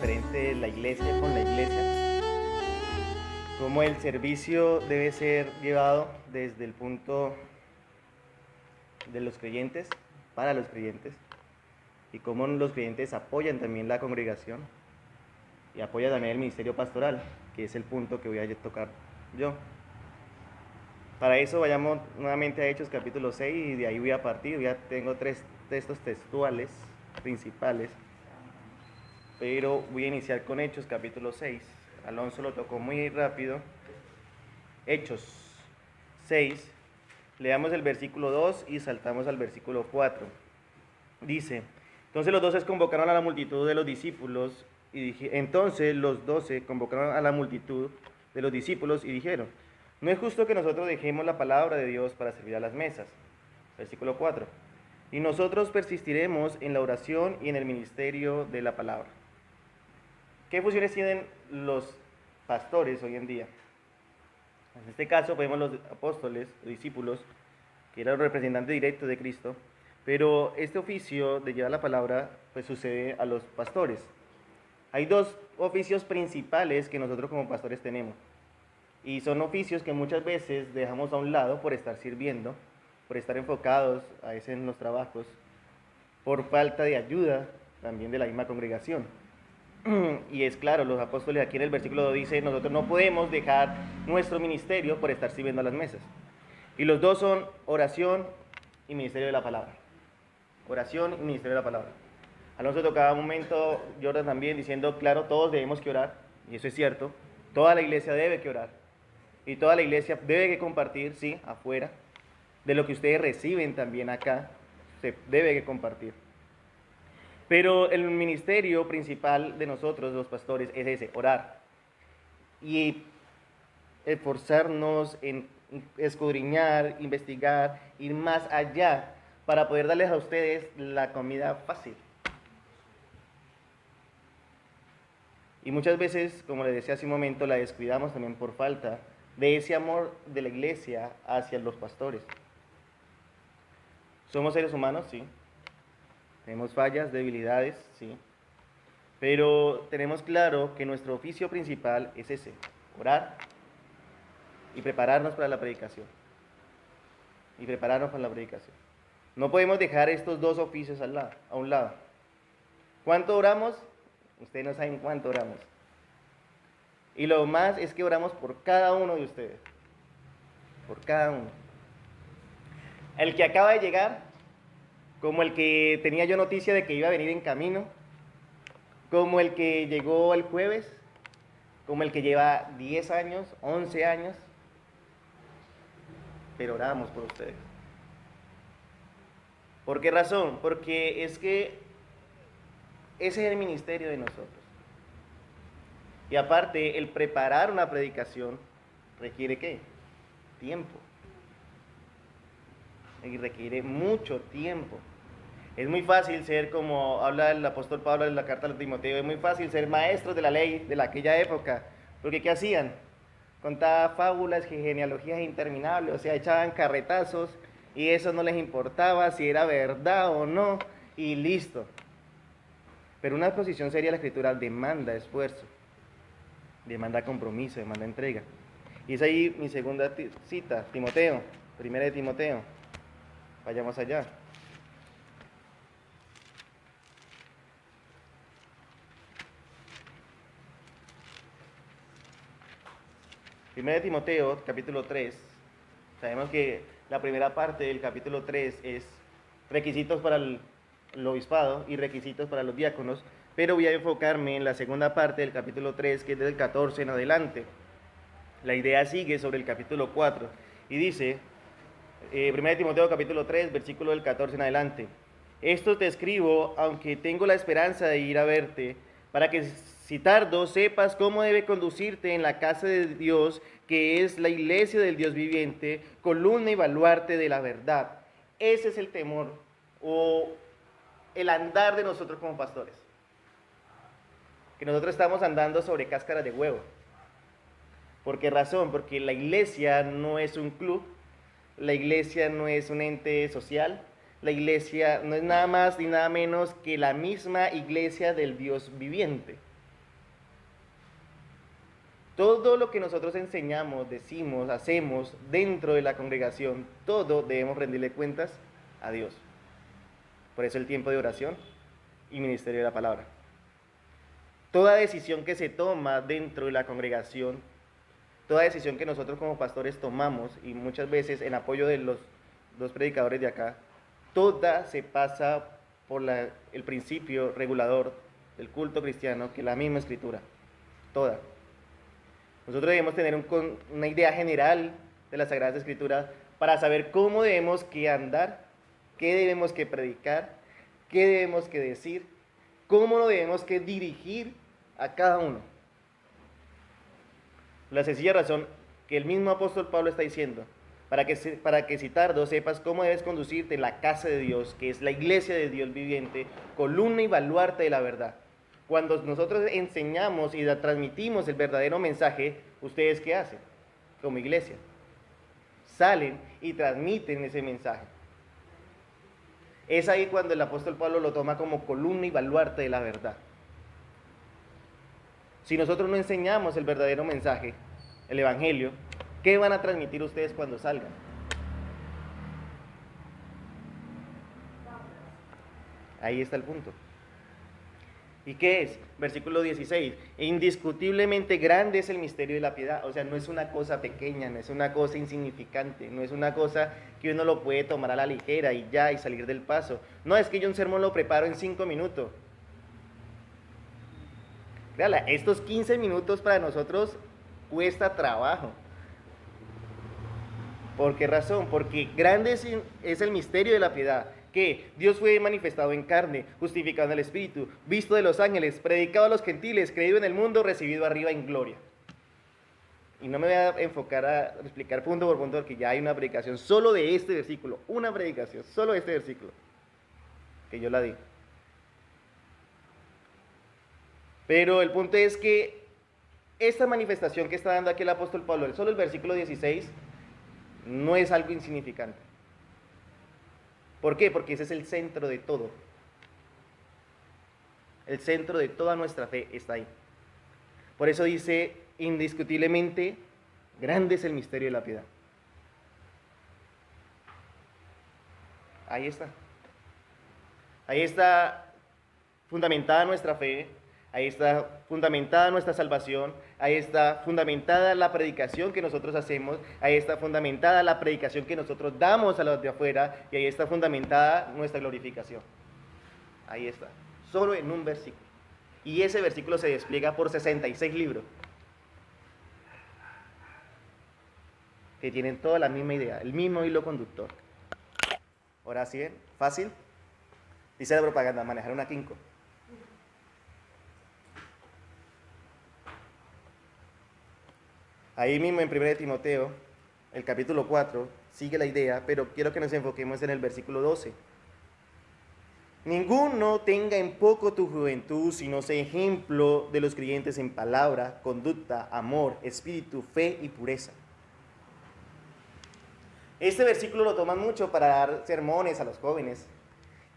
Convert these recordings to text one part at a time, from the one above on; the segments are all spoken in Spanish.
referente de la iglesia con la iglesia, cómo el servicio debe ser llevado desde el punto de los creyentes, para los creyentes, y cómo los creyentes apoyan también la congregación y apoyan también el ministerio pastoral, que es el punto que voy a tocar yo. Para eso vayamos nuevamente a Hechos capítulo 6 y de ahí voy a partir. Ya tengo 3 textos textuales principales, pero voy a iniciar con Hechos capítulo 6. Alonso lo tocó muy rápido. Hechos 6, leamos el versículo 2 y saltamos al versículo 4. Dice: entonces los 12 convocaron a la multitud de los discípulos entonces los 12 convocaron a la multitud de los discípulos y dijeron: no es justo que nosotros dejemos la palabra de Dios para servir a las mesas. Versículo 4. Y nosotros persistiremos en la oración y en el ministerio de la palabra. ¿Qué funciones tienen los pastores hoy en día? En este caso vemos los apóstoles, los discípulos, que eran los representantes directos de Cristo, pero este oficio de llevar la palabra pues sucede a los pastores. Hay 2 oficios principales que nosotros como pastores tenemos, y son oficios que muchas veces dejamos a un lado por estar sirviendo, por estar enfocados a veces en los trabajos, por falta de ayuda también de la misma congregación. Y es claro, los apóstoles aquí en el versículo 2 dice: nosotros no podemos dejar nuestro ministerio por estar sirviendo a las mesas. Y los 2 son oración y ministerio de la palabra. Oración y ministerio de la palabra. Alonso tocaba un momento, Jordan también, diciendo: claro, todos debemos que orar, y eso es cierto. Toda la iglesia debe que orar, y toda la iglesia debe que compartir, sí, afuera, de lo que ustedes reciben también acá, se debe que compartir. Pero el ministerio principal de nosotros, los pastores, es ese: orar. Y esforzarnos en escudriñar, investigar, ir más allá, para poder darles a ustedes la comida fácil. Y muchas veces, como les decía hace un momento, la descuidamos también por falta de ese amor de la iglesia hacia los pastores. Somos seres humanos, sí. Tenemos fallas, debilidades, sí. Pero tenemos claro que nuestro oficio principal es ese: orar y prepararnos para la predicación. Y prepararnos para la predicación. No podemos dejar estos 2 oficios a un lado. ¿Cuánto oramos? Ustedes no saben cuánto oramos. Y lo más es que oramos por cada uno de ustedes. Por cada uno. El que acaba de llegar, como el que tenía yo noticia de que iba a venir en camino, como el que llegó el jueves, como el que lleva 10 años, 11 años, pero oramos por ustedes. ¿Por qué razón? Porque es que ese es el ministerio de nosotros. Y aparte, el preparar una predicación requiere ¿qué? Tiempo. Y requiere mucho tiempo. Es muy fácil ser, como habla el apóstol Pablo en la carta a Timoteo, es muy fácil ser maestros de la ley de aquella época. Porque ¿qué hacían? Contaban fábulas, genealogías interminables, o sea, echaban carretazos y eso no les importaba si era verdad o no, y listo. Pero una exposición seria de la Escritura demanda esfuerzo, demanda compromiso, demanda entrega. Y es ahí mi segunda cita, Timoteo, 1 de Timoteo. Vayamos allá. 1 de Timoteo, capítulo 3. Sabemos que la primera parte del capítulo 3 es requisitos para el obispado y requisitos para los diáconos, pero voy a enfocarme en la segunda parte del capítulo 3, que es del 14 en adelante. La idea sigue sobre el capítulo 4 y dice, 1 de Timoteo capítulo 3, versículo del 14 en adelante: esto te escribo, aunque tengo la esperanza de ir a verte, para que si tardo sepas cómo debe conducirte en la casa de Dios, que es la iglesia del Dios viviente, columna y baluarte de la verdad. Ese es el temor o el andar de nosotros como pastores. Que nosotros estamos andando sobre cáscaras de huevo. ¿Por qué razón? Porque la iglesia no es un club, la iglesia no es un ente social, la iglesia no es nada más ni nada menos que la misma iglesia del Dios viviente. Todo lo que nosotros enseñamos, decimos, hacemos dentro de la congregación, todo debemos rendirle cuentas a Dios. Por eso el tiempo de oración y ministerio de la palabra. Toda decisión que se toma dentro de la congregación, toda decisión que nosotros como pastores tomamos, y muchas veces en apoyo de los dos predicadores de acá, toda se pasa por el principio regulador del culto cristiano, que es la misma escritura. Toda. Nosotros debemos tener una idea general de las Sagradas Escrituras para saber cómo debemos que andar, qué debemos que predicar, qué debemos que decir, cómo lo debemos que dirigir a cada uno. La sencilla razón que el mismo apóstol Pablo está diciendo, para que si tardo sepas cómo debes conducirte en la casa de Dios, que es la iglesia de Dios viviente, columna y baluarte de la verdad. Cuando nosotros enseñamos y transmitimos el verdadero mensaje, ¿ustedes qué hacen? Como iglesia, salen y transmiten ese mensaje. Es ahí cuando el apóstol Pablo lo toma como columna y baluarte de la verdad. Si nosotros no enseñamos el verdadero mensaje, el evangelio, ¿qué van a transmitir ustedes cuando salgan? Ahí está el punto. ¿Y qué es? Versículo 16. Indiscutiblemente grande es el misterio de la piedad. O sea, no es una cosa pequeña, no es una cosa insignificante, no es una cosa que uno lo puede tomar a la ligera y ya, y salir del paso. No, es que yo un sermón lo preparo en 5 minutos. Créala, estos 15 minutos para nosotros cuesta trabajo. ¿Por qué razón? Porque grande es el misterio de la piedad. Que Dios fue manifestado en carne, justificado en el Espíritu, visto de los ángeles, predicado a los gentiles, creído en el mundo, recibido arriba en gloria. Y no me voy a enfocar a explicar punto por punto, porque ya hay una predicación solo de este versículo, una predicación solo de este versículo, que yo la di. Pero el punto es que esta manifestación que está dando aquí el apóstol Pablo, solo el versículo 16, no es algo insignificante. ¿Por qué? Porque ese es el centro de todo. El centro de toda nuestra fe está ahí. Por eso dice, indiscutiblemente, grande es el misterio de la piedad. Ahí está. Ahí está fundamentada nuestra fe, ahí está fundamentada nuestra salvación, ahí está fundamentada la predicación que nosotros hacemos, ahí está fundamentada la predicación que nosotros damos a los de afuera, y ahí está fundamentada nuestra glorificación. Ahí está, solo en un versículo. Y ese versículo se despliega por 66 libros, que tienen toda la misma idea, el mismo hilo conductor. Ahora sí, fácil. Dice la propaganda, manejar una Kinko. Ahí mismo en 1 Timoteo, el capítulo 4, sigue la idea, pero quiero que nos enfoquemos en el versículo 12. Ninguno tenga en poco tu juventud, sino sea ejemplo de los creyentes en palabra, conducta, amor, espíritu, fe y pureza. Este versículo lo toman mucho para dar sermones a los jóvenes,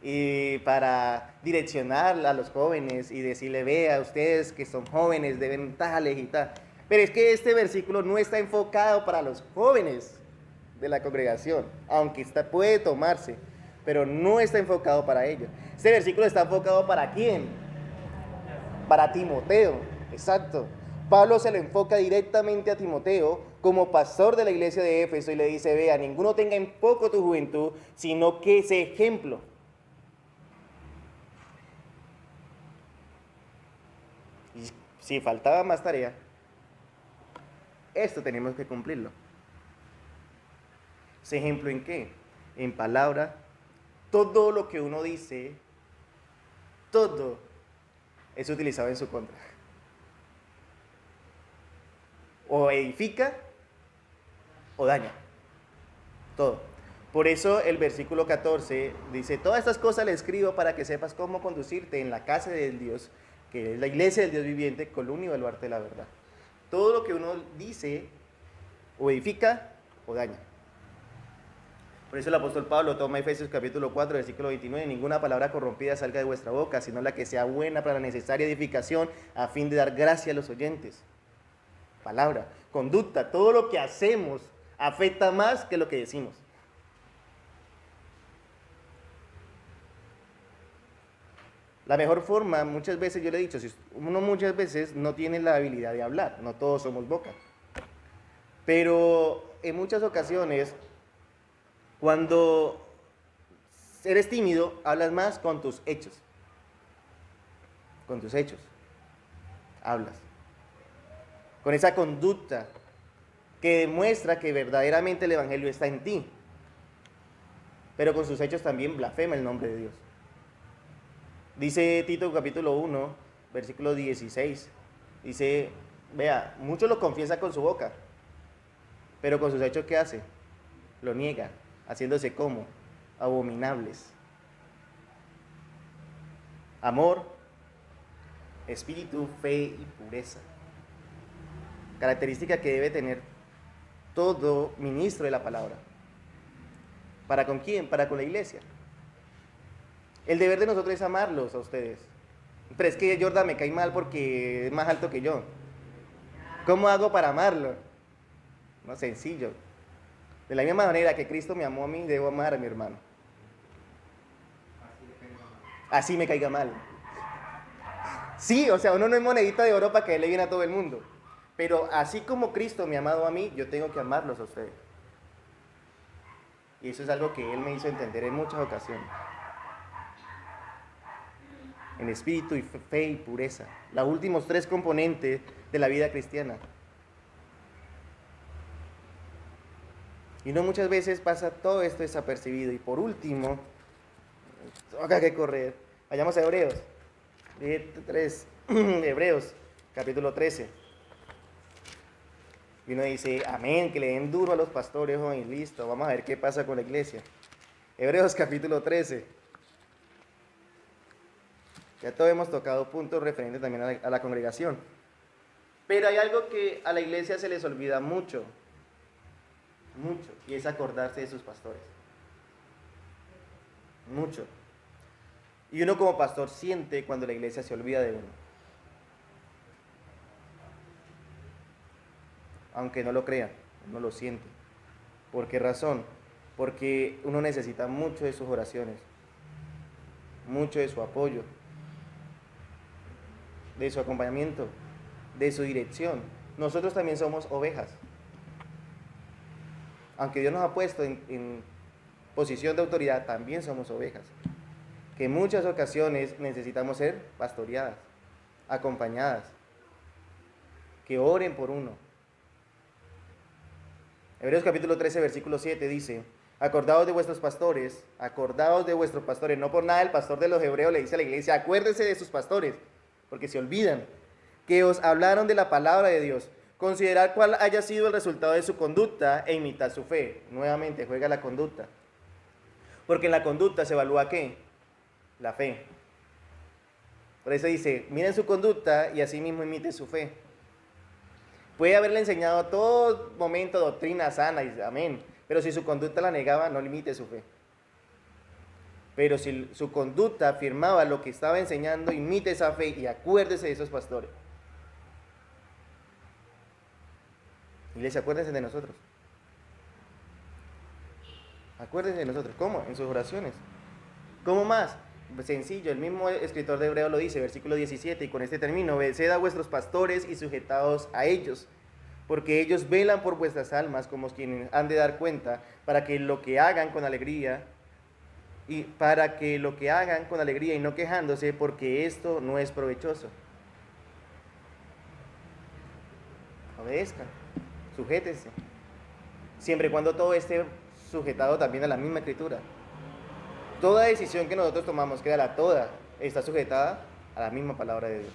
y para direccionar a los jóvenes y decirle, vea, ustedes que son jóvenes deben tales y tal. Pero es que este versículo no está enfocado para los jóvenes de la congregación, aunque puede tomarse, pero no está enfocado para ellos. Este versículo está enfocado ¿para quién? Para Timoteo, exacto. Pablo se lo enfoca directamente a Timoteo como pastor de la iglesia de Éfeso y le dice, vea, ninguno tenga en poco tu juventud, sino que ese ejemplo. Y si faltaba más tarea, esto tenemos que cumplirlo. ¿Ese ejemplo en qué? En palabra. Todo lo que uno dice, todo es utilizado en su contra. O edifica o daña. Todo. Por eso el versículo 14 dice, todas estas cosas le escribo para que sepas cómo conducirte en la casa del Dios, que es la iglesia del Dios viviente, columna y baluarte de la verdad. Todo lo que uno dice o edifica o daña. Por eso el apóstol Pablo toma Efesios capítulo 4, versículo 29, ninguna palabra corrompida salga de vuestra boca, sino la que sea buena para la necesaria edificación, a fin de dar gracia a los oyentes. palabra. Conducta, todo lo que hacemos afecta más que lo que decimos. La mejor forma, muchas veces yo le he dicho, si uno muchas veces no tiene la habilidad de hablar, no todos somos boca. Pero en muchas ocasiones, cuando eres tímido, hablas más con tus hechos. Con tus hechos. Hablas. Con esa conducta que demuestra que verdaderamente el Evangelio está en ti. Pero con sus hechos también blasfema el nombre de Dios. Dice Tito capítulo 1, versículo 16. Dice, vea, muchos lo confiesa con su boca, pero con sus hechos, ¿qué hace? Lo niega, haciéndose como abominables. Amor, espíritu, fe y pureza. Característica que debe tener todo ministro de la palabra. ¿Para con quién? Para con la iglesia. El deber de nosotros es amarlos a ustedes. Pero es que Jordan me cae mal porque es más alto que yo. ¿Cómo hago para amarlo? No, sencillo. De la misma manera que Cristo me amó a mí, debo amar a mi hermano. Así me caiga mal. Sí, o sea, uno no es monedita de oro para que le viene a todo el mundo. Pero así como Cristo me ha amado a mí, yo tengo que amarlos a ustedes. Y eso es algo que Él me hizo entender en muchas ocasiones. En espíritu y fe y pureza. Los últimos 3 componentes de la vida cristiana. Y no muchas veces pasa todo esto desapercibido. Y por último, toca que correr. Vayamos a Hebreos. Hebreos, capítulo 13. Y uno dice, amén, que le den duro a los pastores hoy. Listo, vamos a ver qué pasa con la iglesia. Hebreos, capítulo 13. Ya todos hemos tocado puntos referentes también a la congregación. Pero hay algo que a la iglesia se les olvida mucho, y es acordarse de sus pastores. Mucho. Y uno como pastor siente cuando la iglesia se olvida de uno. Aunque no lo crea, uno lo siente. ¿Por qué razón? Porque uno necesita mucho de sus oraciones, mucho de su apoyo, de su acompañamiento, de su dirección. Nosotros también somos ovejas. Aunque Dios nos ha puesto en posición de autoridad, también somos ovejas. Que en muchas ocasiones necesitamos ser pastoreadas, acompañadas, que oren por uno. Hebreos capítulo 13, versículo 7 dice, acordaos de vuestros pastores, no por nada el pastor de los hebreos le dice a la iglesia, acuérdense de sus pastores, porque se olvidan, que os hablaron de la palabra de Dios. Considerad cuál haya sido el resultado de su conducta e imitad su fe. Nuevamente juega la conducta. Porque en la conducta se evalúa ¿qué? La fe. Por eso dice, miren su conducta y así mismo imiten su fe. Puede haberle enseñado a todo momento doctrina sana, y amén. Pero si su conducta la negaba, no limite su fe. Pero si su conducta afirmaba lo que estaba enseñando, imite esa fe y acuérdese de esos pastores. Iglesia, acuérdense de nosotros. Acuérdense de nosotros. ¿Cómo? En sus oraciones. ¿Cómo más? Sencillo, el mismo escritor de Hebreo lo dice, versículo 17, y con este término, obedeced a vuestros pastores y sujetaos a ellos, porque ellos velan por vuestras almas como quienes han de dar cuenta, para que lo que hagan con alegría y no quejándose, porque esto no es provechoso. Obedezcan, sujétense, siempre y cuando todo esté sujetado también a la misma escritura. Toda decisión que nosotros tomamos, toda está sujetada a la misma palabra de Dios.